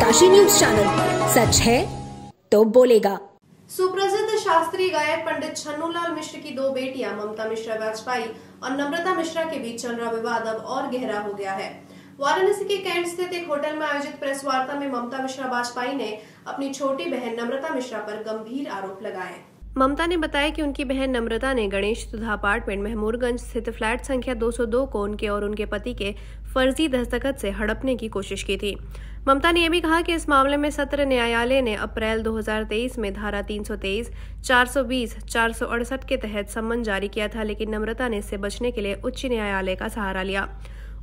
Kashi news channel, सच है तो बोलेगा। सुप्रसिद्ध शास्त्रीय गायक पंडित छन्नूलाल मिश्र की दो बेटियां ममता मिश्रा वाजपेयी और नम्रता मिश्रा के बीच चल रहा विवाद अब और गहरा हो गया है। वाराणसी के कैंट स्थित एक होटल में आयोजित प्रेस वार्ता में ममता मिश्रा वाजपेयी ने अपनी छोटी बहन नम्रता मिश्रा पर गंभीर आरोप लगाए। ममता ने बताया कि उनकी बहन नम्रता ने गणेश सुधा अपार्टमेंट महमूरगंज स्थित फ्लैट संख्या 202 को उनके और उनके पति के फर्जी दस्तखत से हड़पने की कोशिश की थी। ममता ने यह भी कहा कि इस मामले में सत्र न्यायालय ने अप्रैल 2023 में धारा 323, 420, 468 के तहत सम्मन जारी किया था, लेकिन नम्रता ने इससे बचने के लिए उच्च न्यायालय का सहारा लिया।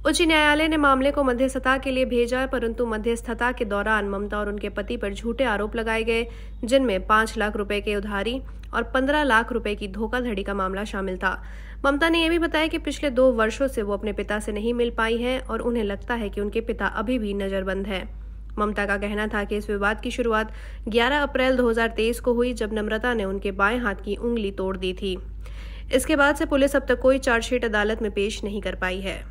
उच्च न्यायालय ने मामले को मध्यस्थता के लिए भेजा, परंतु मध्यस्थता के दौरान ममता और उनके पति पर झूठे आरोप लगाए गए, जिनमें 5 लाख रुपए के उधारी और 15 लाख रुपए की धोखाधड़ी का मामला शामिल था। ममता ने यह भी बताया कि पिछले 2 वर्षों से वो अपने पिता से नहीं मिल पाई हैं और उन्हें लगता है कि उनके पिता अभी भी नजरबंद हैं। ममता का कहना था कि इस विवाद की शुरुआत 11 अप्रैल 2023 को हुई, जब नम्रता ने उनके बाएं हाथ की उंगली तोड़ दी थी। इसके बाद से पुलिस अब तक कोई चार्जशीट अदालत में पेश नहीं कर पाई है।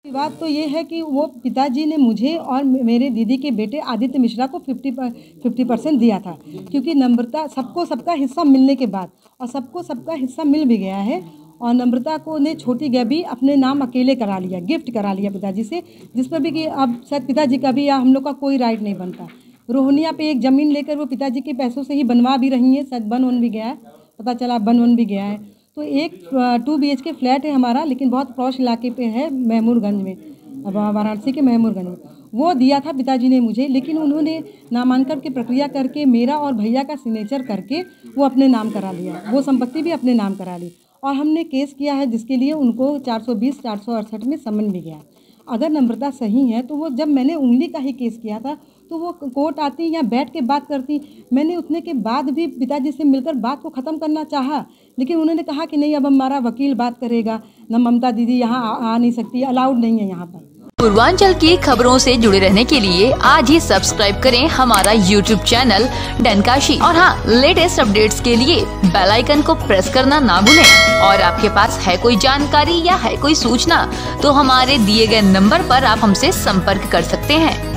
विवाद तो ये है कि वो पिताजी ने मुझे और मेरे दीदी के बेटे आदित्य मिश्रा को 50% दिया था, क्योंकि नम्रता सबको सबका हिस्सा मिलने के बाद और सबको सबका हिस्सा मिल भी गया है। और नम्रता को ने छोटी गैबी अपने नाम अकेले करा लिया, गिफ्ट करा लिया पिताजी से, जिस पर भी कि अब शायद पिताजी का भी या हम लोग का कोई राइट नहीं बनता। रोहनिया पे एक ज़मीन लेकर वो पिताजी के पैसों से ही बनवा भी रही हैं, शायद बन भी गया है, पता चला बन भी गया है। तो एक 2 BHK फ्लैट है हमारा, लेकिन बहुत पॉश इलाके पे है, महमूरगंज में, वाराणसी के महमूरगंज में। वो दिया था पिताजी ने मुझे, लेकिन उन्होंने नामांकन की प्रक्रिया करके मेरा और भैया का सिग्नेचर करके वो अपने नाम करा लिया, वो संपत्ति भी अपने नाम करा ली। और हमने केस किया है, जिसके लिए उनको 420, 468 में सम्मन भी गया। अगर नम्रता सही है तो वो, जब मैंने उंगली का ही केस किया था तो वो कोर्ट आती या बैठ के बात करती। मैंने उतने के बाद भी पिताजी से मिलकर बात को ख़त्म करना चाहा, लेकिन उन्होंने कहा कि नहीं, अब हमारा वकील बात करेगा, न ममता दीदी यहाँ आ नहीं सकती, अलाउड नहीं है यहाँ पर। पूर्वांचल की खबरों से जुड़े रहने के लिए आज ही सब्सक्राइब करें हमारा YouTube चैनल डन काशी, और हाँ, लेटेस्ट अपडेट्स के लिए बेल आइकन को प्रेस करना ना भूलें। और आपके पास है कोई जानकारी या है कोई सूचना, तो हमारे दिए गए नंबर पर आप हमसे संपर्क कर सकते हैं।